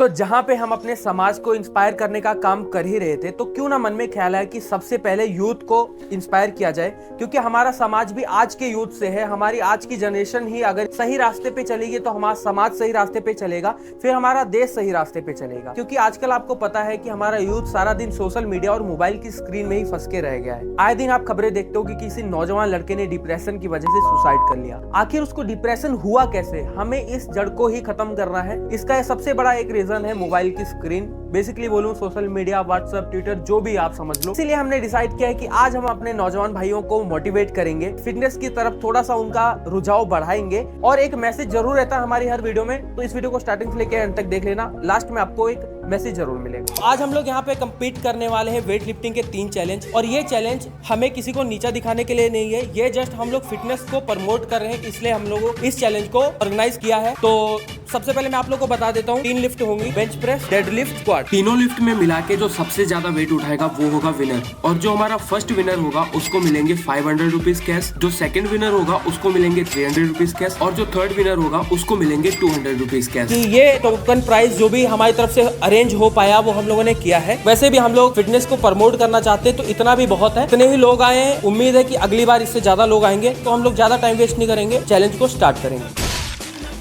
तो जहाँ पे हम अपने समाज को इंस्पायर करने का काम कर ही रहे थे, तो क्यों ना मन में ख्याल है कि सबसे पहले यूथ को इंस्पायर किया जाए, क्योंकि हमारा समाज भी आज के यूथ से है। हमारी आज की जनरेशन ही अगर सही रास्ते पे चलेगी तो हमारा समाज सही रास्ते पे चलेगा, फिर हमारा देश सही रास्ते पे चलेगा। क्योंकि आजकल आपको पता है कि हमारा यूथ सारा दिन सोशल मीडिया और मोबाइल की स्क्रीन में ही फंस के रह गया है। आए दिन आप खबरें देखते हो कि किसी नौजवान लड़के ने डिप्रेशन की वजह से सुसाइड कर लिया। आखिर उसको डिप्रेशन हुआ कैसे? हमें इस जड़ को ही खत्म करना है। इसका सबसे बड़ा एक रीजन है मोबाइल की स्क्रीन। बेसिकली बोलूं सोशल मीडिया, व्हाट्सएप, ट्विटर, जो भी आप समझ लो। इसीलिए हमने डिसाइड किया है कि आज हम अपने नौजवान भाइयों को मोटिवेट करेंगे, फिटनेस की तरफ थोड़ा सा उनका रुझाव बढ़ाएंगे और एक मैसेज जरूर रहता है हमारी हर वीडियो में। तो इस वीडियो को स्टार्टिंग से लेकर एंड तक देख लेना, लास्ट में आपको एक मैसेज जरूर मिलेगा। आज हम लोग यहाँ पे compete करने वाले हैं वेट लिफ्टिंग के 3 चैलेंज, और ये चैलेंज हमें किसी को नीचा दिखाने के लिए नहीं है, ये जस्ट हम लोग फिटनेस को प्रमोट कर रहे हैं, इसलिए हम लोगों इस चैलेंज को ऑर्गेनाइज किया है। तो सबसे पहले मैं आप लोग को बता देता हूँ, 3 लिफ्ट होंगी, bench press, dead lift, squat. तीनों लिफ्ट में मिला के जो सबसे ज्यादा वेट उठाएगा वो होगा विनर, और जो हमारा फर्स्ट विनर होगा उसको मिलेंगे 500 रुपीज कैश, जो सेकंड विनर होगा उसको मिलेंगे 300 रुपीज कैश, और जो थर्ड विनर होगा उसको मिलेंगे 200 रुपीज कैश। ये टोकन प्राइस जो भी हमारी तरफ से अरेंज हो पाया वो हम लोगों ने किया है। वैसे भी हम लोग फिटनेस को प्रमोट करना चाहते हैं, तो इतना भी बहुत है। इतने ही लोग आए हैं, उम्मीद है कि अगली बार इससे ज्यादा लोग आएंगे, तो हम लोग ज्यादा टाइम वेस्ट नहीं करेंगे, चैलेंज को स्टार्ट करेंगे।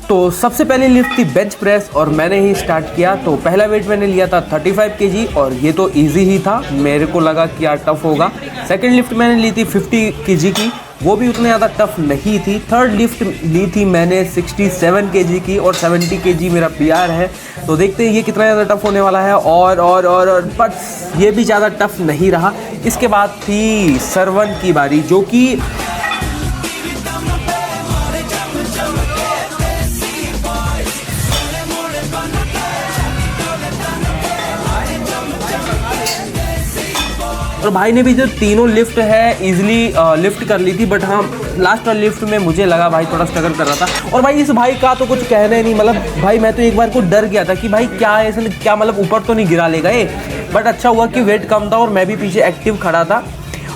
तो सबसे पहले लिफ्ट थी बेंच प्रेस, और मैंने ही स्टार्ट किया। तो पहला वेट मैंने लिया था 35 kg, और ये तो इजी ही था, मेरे को लगा कि यार टफ होगा। सेकंड लिफ्ट मैंने ली थी 50 kg की, वो भी उतने ज़्यादा टफ नहीं थी। थर्ड लिफ्ट ली थी मैंने 67 kg की, और 70 kg मेरा PR है। तो देखते हैं ये कितना ज़्यादा टफ होने वाला है। और बट ये भी ज़्यादा टफ नहीं रहा। इसके बाद थी सरवन की बारी, जो कि और भाई ने भी जो तीनों लिफ्ट है इजीली लिफ्ट कर ली थी, बट हाँ लास्ट वाले लिफ्ट में मुझे लगा भाई थोड़ा स्ट्रगल कर रहा था। और भाई इस भाई का तो कुछ कहना ही नहीं, मतलब भाई मैं तो एक बार को डर गया था कि भाई क्या है इसने, क्या मतलब ऊपर तो नहीं गिरा लेगा ये। बट अच्छा हुआ कि वेट कम था और मैं भी पीछे एक्टिव खड़ा था।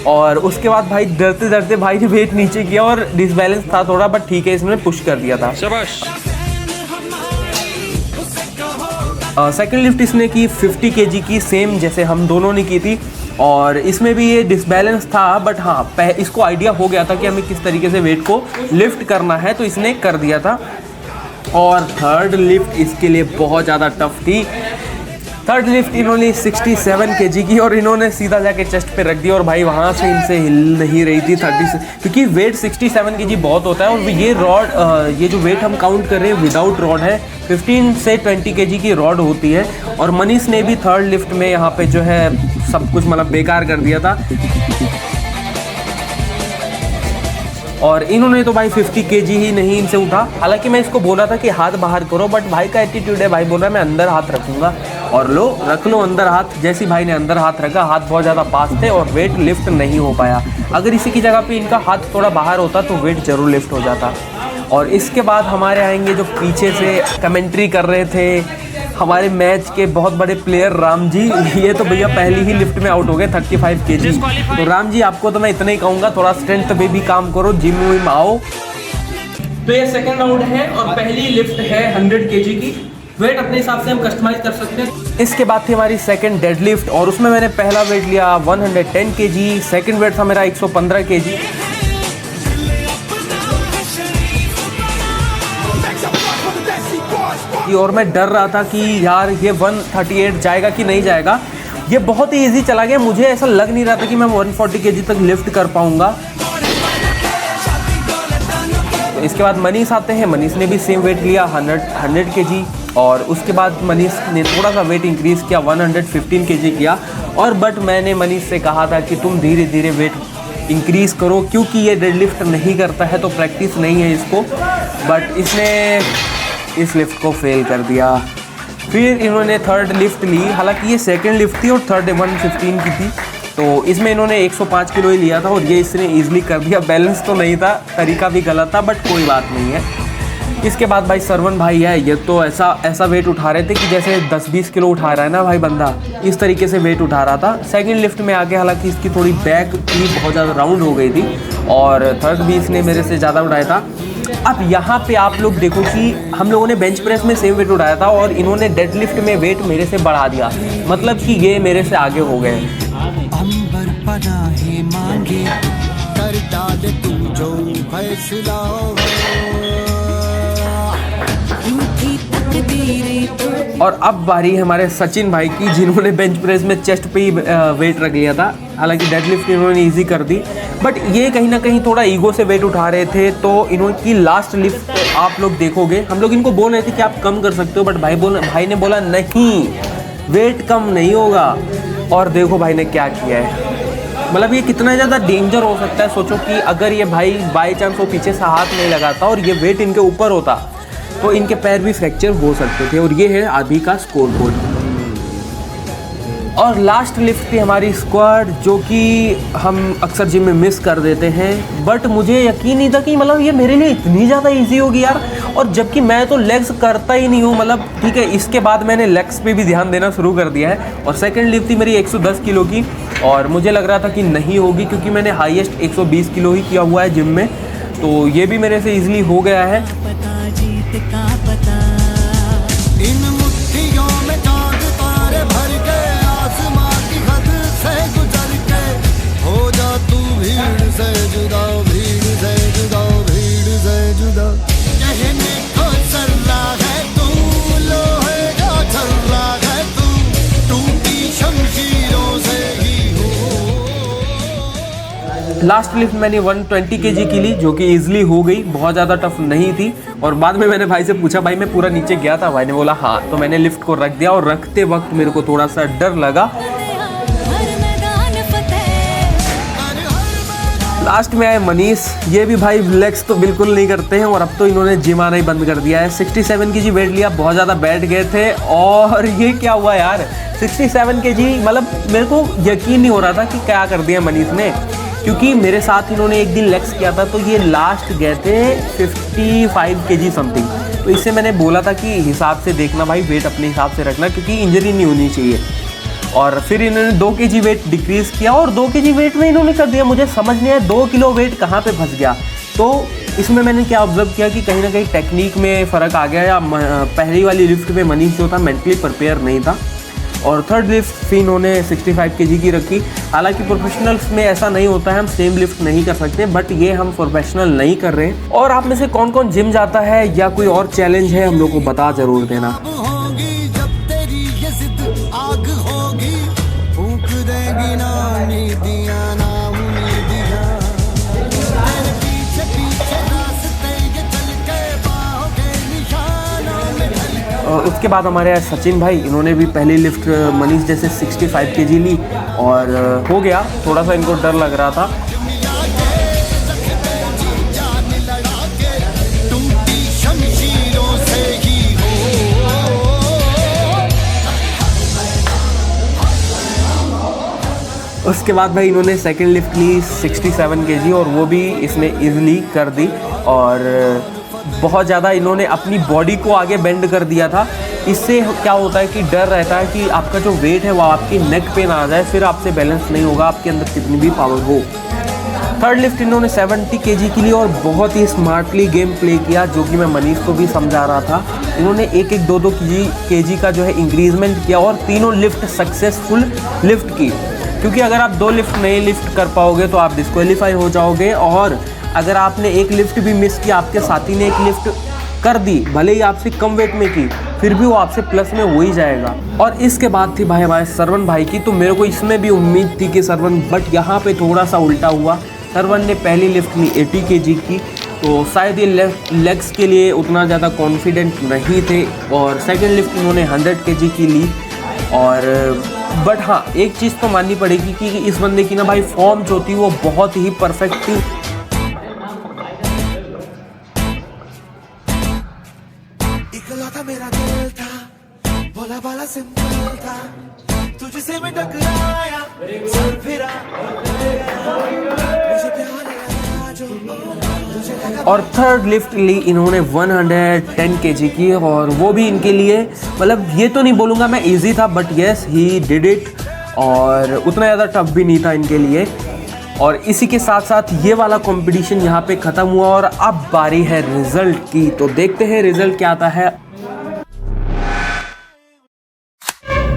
और उसके बाद भाई डरते डरते भाई ने वेट नीचे किया, और डिसबैलेंस था थोड़ा, बट ठीक है इसने पुश कर दिया था। शाबाश। सेकंड लिफ्ट इसने की 50 kg की, सेम जैसे हम दोनों ने की थी, और इसमें भी ये डिसबैलेंस था, बट हाँ इसको आइडिया हो गया था कि हमें किस तरीके से वेट को लिफ्ट करना है, तो इसने कर दिया था। और थर्ड लिफ्ट इसके लिए बहुत ज़्यादा टफ थी। थर्ड लिफ्ट इन्होंने 67 kg की, और इन्होंने सीधा जाके चेस्ट पे रख दिया, और भाई वहाँ से इनसे हिल नहीं रही थी 30 से, क्योंकि वेट 67 kg बहुत होता है। और ये रॉड, ये जो वेट हम काउंट कर रहे हैं विदाउट रॉड है, 15 से 20 kg की रॉड होती है। और मनीष ने भी थर्ड लिफ्ट में यहाँ पे जो है सब कुछ मतलब बेकार कर दिया था। और इन्होंने तो भाई 50 kg ही नहीं इनसे उठा। हालांकि मैं इसको बोला था कि हाथ बाहर करो, बट भाई का एटीट्यूड है, भाई बोल रहा है मैं अंदर हाथ रखूंगा, और लो रख लो अंदर हाथ। जैसे भाई ने अंदर हाथ रखा, हाथ बहुत ज़्यादा पास थे और वेट लिफ्ट नहीं हो पाया। अगर इसी की जगह पे इनका हाथ थोड़ा बाहर होता तो वेट जरूर लिफ्ट हो जाता। और इसके बाद हमारे आएंगे जो पीछे से कमेंट्री कर रहे थे हमारे मैच के बहुत बड़े प्लेयर राम जी। ये तो भैया पहली ही लिफ्ट में आउट हो गए 35 kg। तो राम जी आपको तो मैं इतना ही कहूँगा, थोड़ा स्ट्रेंथ पे भी काम करो, जिम विम आओ। तो ये सेकंड राउंड है, और पहली लिफ्ट है 100 kg की। वेट अपने हिसाब से हम कस्टमाइज कर सकते हैं। इसके बाद थी हमारी सेकंड डेड लिफ्ट, और उसमें मैंने पहला वेट लिया 110 kg, सेकंड वेट था मेरा 115 kg। और मैं डर रहा था कि यार ये 138 जाएगा कि नहीं जाएगा। ये बहुत ही इजी चला गया, मुझे ऐसा लग नहीं रहा था कि मैं 140 kg तक लिफ्ट कर पाऊंगा। तो इसके बाद मनीष आते हैं, मनीष ने भी सेम वेट लिया 100 kg, और उसके बाद मनीष ने थोड़ा सा वेट इंक्रीज़ किया 115 kg किया। और बट मैंने मनीष से कहा था कि तुम धीरे धीरे वेट इंक्रीज़ करो, क्योंकि ये डेड लिफ्ट नहीं करता है तो प्रैक्टिस नहीं है इसको। बट इसने इस लिफ्ट को फेल कर दिया। फिर इन्होंने थर्ड लिफ्ट ली, हालांकि ये सेकंड लिफ्ट थी और थर्ड 115 की थी। तो इसमें इन्होंने 105 किलो ही लिया था, और ये इसने ईजिली कर दिया। बैलेंस तो नहीं था, तरीका भी गलत था, बट कोई बात नहीं है। इसके बाद भाई सरवन भाई है, ये तो ऐसा वेट उठा रहे थे कि जैसे 10-20 किलो उठा रहा है ना भाई बंदा, इस तरीके से वेट उठा रहा था। सेकंड लिफ्ट में आके हालांकि इसकी थोड़ी बैक भी बहुत ज़्यादा राउंड हो गई थी, और थर्ड भी इसने मेरे से ज़्यादा उठाया था। अब यहाँ पे आप लोग देखो कि हम लोगों ने बेंच प्रेस में सेम वेट उठाया था और इन्होंने डेडलिफ्ट में वेट मेरे से बढ़ा दिया, मतलब कि ये मेरे से आगे हो गए। अंबर पनाहे मांगे कर डाल तू जो फैसला और अब बारी हमारे सचिन भाई की, जिन्होंने बेंच प्रेस में चेस्ट पे ही वेट रख लिया था। हालांकि डेडलिफ्ट इन्होंने इजी कर दी, बट ये कहीं ना कहीं थोड़ा ईगो से वेट उठा रहे थे। तो इन्होंने लास्ट लिफ्ट आप लोग देखोगे, हम लोग इनको बोल रहे थे कि आप कम कर सकते हो, बट भाई ने बोला नहीं, वेट कम नहीं होगा। और देखो भाई ने क्या किया है, मतलब ये कितना ज़्यादा डेंजर हो सकता है। सोचो कि अगर ये भाई बाई चांस वो पीछे से हाथ नहीं लगाता और ये वेट इनके ऊपर होता तो इनके पैर भी फ्रैक्चर हो सकते थे। और ये है अभी का स्कोर बोर्ड। और लास्ट लिफ्ट थी हमारी स्क्वाड, जो कि हम अक्सर जिम में मिस कर देते हैं, बट मुझे यकीन नहीं था कि मतलब ये मेरे लिए इतनी ज़्यादा इजी होगी यार। और जबकि मैं तो लेग्स करता ही नहीं हूँ, मतलब ठीक है, इसके बाद मैंने लेग्स पे भी ध्यान देना शुरू कर दिया है। और सेकंड लिफ्ट थी मेरी 110 किलो की, और मुझे लग रहा था कि नहीं होगी क्योंकि मैंने हाईएस्ट 120 किलो ही किया हुआ है जिम में, तो ये भी मेरे से ईजिली हो गया है। इन मुट्ठियों में चांद तारे भर के आसमां की हद से गुजर के हो जा तू भीड़ से जुदा, भीड़ से जुदा, भीड़ से जुदा। कहने को चल रहा है तू, लोहे का चल रहा है तू, टूटी शमशीरों से ही हो। लास्ट लिफ्ट मैंने 120 kg की ली, जो कि ईजिली हो गई, बहुत ज़्यादा टफ नहीं थी। और बाद में मैंने भाई से पूछा, भाई मैं पूरा नीचे गया था? भाई ने बोला हाँ। तो मैंने लिफ्ट को रख दिया, और रखते वक्त मेरे को थोड़ा सा डर लगा। लास्ट में आए मनीष, ये भी भाई लेग्स तो बिल्कुल नहीं करते हैं, और अब तो इन्होंने जिम आना ही बंद कर दिया है। 67 kg वेट लिया, बहुत ज़्यादा बैठ गए थे। और ये क्या हुआ यार, 67 kg, मतलब मेरे को यकीन नहीं हो रहा था कि क्या कर दिया मनीष ने, क्योंकि मेरे साथ इन्होंने एक दिन लेग्स किया था, तो ये लास्ट गए थे 55 kg समथिंग। तो इससे मैंने बोला था कि हिसाब से देखना भाई, वेट अपने हिसाब से रखना, क्योंकि इंजरी नहीं होनी चाहिए। और फिर इन्होंने 2 kg वेट डिक्रीज़ किया, और 2 kg वेट में इन्होंने कर दिया, मुझे समझ नहीं आया 2 किलो वेट कहाँ पे फंस गया। तो इसमें मैंने क्या ऑब्जर्व किया कि कहीं ना कहीं टेक्निक में फ़र्क आ गया, या पहली वाली लिफ्ट में मनीष जो था मेंटली प्रिपेयर नहीं था। और थर्ड लिफ्ट फिर इन्होंने 65 kg की रखी। हालांकि प्रोफेशनल्स में ऐसा नहीं होता है, हम सेम लिफ्ट नहीं कर सकते, बट ये हम प्रोफेशनल नहीं कर रहे हैं। और आप में से कौन कौन जिम जाता है या कोई और चैलेंज है, हम लोग को बता ज़रूर देना। होगी जब तेरी ये जिद आग होगी, फूंक देगी ना उम्मीदियां, ना उम्मीदियां। तेरे पीछे पीछे रास्ते ये चल के बाहों के निशानों में ढल के। और उसके बाद हमारे सचिन भाई, इन्होंने भी पहली लिफ्ट मनीष जैसे 65 kg ली, और हो गया। थोड़ा सा इनको डर लग रहा था। उसके बाद भाई इन्होंने सेकंड लिफ्ट ली 67 kg, और वो भी इसने इजीली कर दी। और बहुत ज़्यादा इन्होंने अपनी बॉडी को आगे बेंड कर दिया था। इससे क्या होता है कि डर रहता है कि आपका जो वेट है वो आपकी नेक पे ना आ जाए, फिर आपसे बैलेंस नहीं होगा, आपके अंदर कितनी भी पावर हो। थर्ड लिफ्ट इन्होंने 70 kg की ली, और बहुत ही स्मार्टली गेम प्ले किया, जो कि मैं मनीष को भी समझा रहा था। इन्होंने 1-2 kg का जो है इंक्रीजमेंट किया, और तीनों लिफ्ट सक्सेसफुल लिफ्ट की। क्योंकि अगर आप 2 लिफ्ट नहीं लिफ्ट कर पाओगे तो आप डिस्क्वालीफाई हो जाओगे। और अगर आपने एक लिफ्ट भी मिस किया, आपके साथी ने एक लिफ्ट कर दी, भले ही आपसे कम वेट में की, फिर भी वो आपसे प्लस में हो ही जाएगा। और इसके बाद थी भाई हमारे सरवन भाई की, तो मेरे को इसमें भी उम्मीद थी कि सरवन, बट यहाँ पे थोड़ा सा उल्टा हुआ। सरवन ने पहली लिफ्ट ली 80 kg की, तो शायद ये लेग्स के लिए उतना ज़्यादा कॉन्फिडेंट नहीं थे। और सेकेंड लिफ्ट इन्होंने 100 kg की ली। और बट हाँ, एक चीज़ तो माननी पड़ेगी कि इस बंदे की ना भाई फॉर्म जो थी वो बहुत ही परफेक्ट थी। इकलौता मेरा दिल था, भोला भाला सिंपल था, तुझसे मैं टकराया, सर फिरा, मुझे प्यार लगा जो तुझे लगा। और थर्ड लिफ्ट ली इन्होंने 110 kg की, और वो भी इनके लिए, मतलब ये तो नहीं बोलूँगा मैं इजी था, but yes he did it. और उतना ज़्यादा टफ भी नहीं था इनके लिए। और इसी के साथ साथ ये वाला कंपटीशन यहाँ पे ख़त्म हुआ और अब बारी है रिजल्ट की। तो देखते हैं रिजल्ट क्या आता है।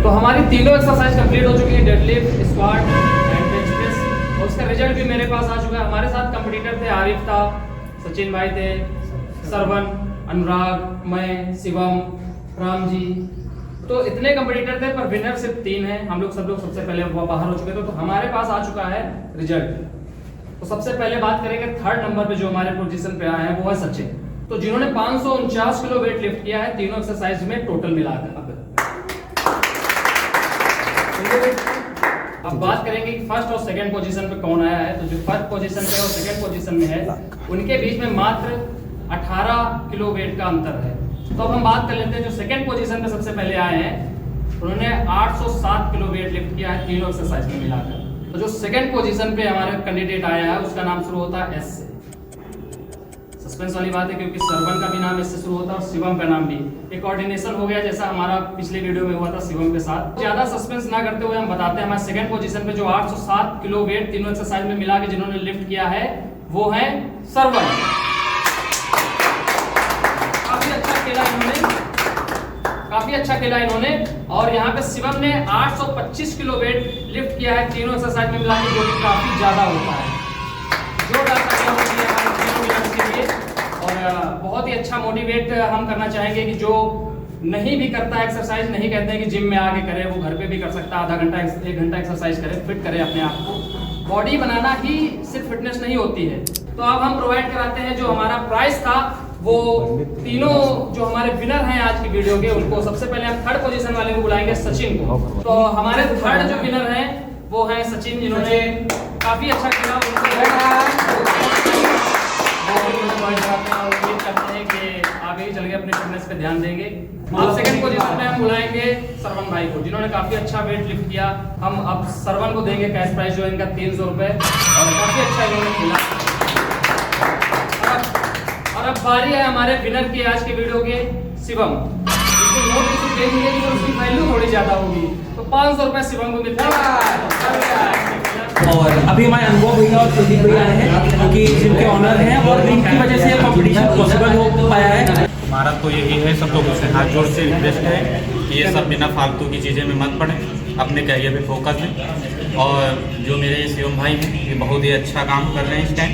तो हमारी तीनों एक्सरसाइज कंप्लीट हो चुकी है, deadlift, squat and bench press, और उसका रिजल्ट भी मेरे पास आ चुका है। हमारे साथ कंपटीटर थे, आरिफ था, सचिन भाई थे, सरवन, अनुराग, मैं, शिवम, राम जी। तो इतने कंपटीटर थे पर विनर सिर्फ 3 हैं। हम लोग सब लोग सबसे पहले बाहर हो चुके थे। तो हमारे पास आ चुका है रिजल्ट। तो सबसे पहले बात करेंगे थर्ड नंबर पे जो हमारे पोजीशन पे आए हैं वो है सचिन। तो जिन्होंने 549 किलो वेट लिफ्ट किया है तीनों एक्सरसाइज में टोटल मिलाकर। अब बात करेंगे कि फर्स्ट और सेकंड पोजीशन पे कौन आया है। तो जो फर्स्ट पोजीशन पे और सेकंड पोजीशन में है उनके बीच में मात्र 18 किलो वेट का अंतर है। तो अब हम बात कर लेते हैं जो सेकंड पोजीशन पे सबसे पहले आए हैं उन्होंने 807 किलो वेट लिफ्ट किया है तीनों एक्सरसाइज में मिलाकर। तो जो सेकंड पोजीशन पे हमारे कैंडिडेट आया है उसका नाम शुरू होता है एस से। सस्पेंस वाली बात है क्योंकि सरवन का भी नाम एस से शुरू होता है और शिवम का नाम भी। एक कोऑर्डिनेशन हो गया जैसा हमारा पिछले वीडियो में हुआ था शिवम के साथ। ज्यादा सस्पेंस ना करते हुए हम बताते हैं हमारे सेकंड पोजीशन पे जो 807 किलो वेट तीनों एक्सरसाइज में मिला के जिन्होंने लिफ्ट किया है वो है सरवन। काफी अच्छा खेला इन्होंने। और यहाँ पे शिवम ने 825 किलो वेट लिफ्ट किया है तीनों एक्सरसाइज में मिला के, जो कि काफी ज्यादा होता है। जोरदार तालियां होती है हमारे तीनों विनर्स के लिए। और बहुत ही अच्छा मोटिवेट हम करना चाहेंगे कि जो नहीं भी करता एक्सरसाइज, नहीं कहते हैं कि जिम में आके करे, वो घर पे भी कर सकता है। आधा घंटा 1 घंटा एक्सरसाइज करे, फिट करे अपने आप को। बॉडी बनाना ही सिर्फ फिटनेस नहीं होती है। तो अब हम प्रोवाइड कराते हैं जो हमारा प्राइस था वो तीनों जो हमारे विनर हैं आज की वीडियो के उनको। सबसे पहले हम थर्ड पोजीशन वाले को बुलाएंगे, सचिन को। तो हमारे थर्ड जो विनर हैं वो हैं सचिन, जिन्होंने काफी अच्छा खेला। उम्मीद करते हैं कि आगे ही चल के अपने फिटनेस पे ध्यान देंगे। अब सेकंड पोजीशन पे हम बुलाएंगे सरवन भाई को, जिन्होंने काफी अच्छा वेट लिफ्ट किया। हम अब सरवन को देंगे कैश प्राइस जो इनका 300 रुपए, और काफी अच्छा इन्होंने खेला। और अब बारी है हमारे विनर की आज के वीडियो के, शिवम। नोट किसी दे देंगे तो उसकी वैल्यू थोड़ी ज्यादा होगी, तो 500 रुपए शिवम को मिलता है। और अभी हमारे अनुभव भैया और सुदीप भैया आए हैं क्योंकि जिनके ऑनर हैं और जिनकी वजह से कंपटीशन पॉसिबल हो पाया है। हमारा तो यही है, सब लोगों से हाथ जोड़ से रिक्वेस्ट है कि ये सब बिना फालतू की चीज़ें में मत पड़ें, अपने करियर पे फोकस दें। और जो मेरे शिवम भाई हैं ये बहुत ही अच्छा काम कर रहे हैं इस टाइम,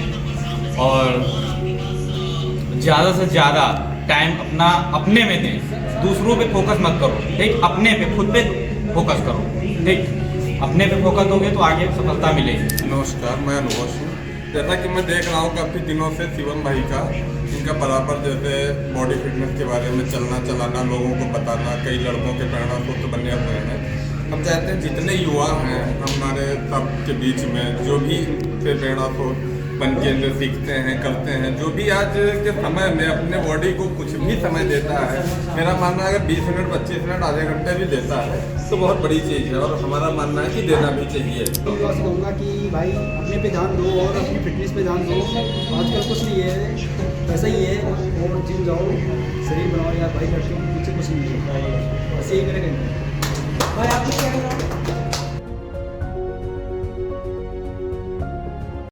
और ज़्यादा से ज़्यादा टाइम अपना अपने में दें, दूसरों पे फोकस मत करो, ठीक? अपने पे, खुद पे फोकस करो, ठीक? अपने पे फोकस दोगे तो आगे सफलता मिलेगी। नमस्कार, मैं अनुभव हूँ। जैसा कि मैं देख रहा हूँ काफ़ी दिनों से शिवम भाई का, इनका बराबर जैसे बॉडी फिटनेस के बारे में चलना चलाना, लोगों को बताना, कई लड़कों के प्रेरणा स्रोत बने हुए हैं। हम चाहते हैं जितने युवा हैं हमारे सब के बीच में, जो भी से प्रेरणा स्रोत बन के जो सीखते हैं, करते हैं, जो भी आज के समय में अपने बॉडी को कुछ भी समय देता है, मेरा मानना है अगर 20 मिनट, 25 मिनट, आधे घंटे भी देता है तो बहुत बड़ी चीज़ है। और हमारा मानना है कि देना भी चाहिए। तो बस कहूँगा कि भाई अपने पे ध्यान दो और अपनी फिटनेस पे ध्यान दो। आजकल कुछ नहीं है, ऐसा ही है। और जिम जाओ, शरीर बनाओ यार भाई, लड़कियों के पीछे कुछ नहीं है। बस यही मेरे कहना है। भाई आप क्या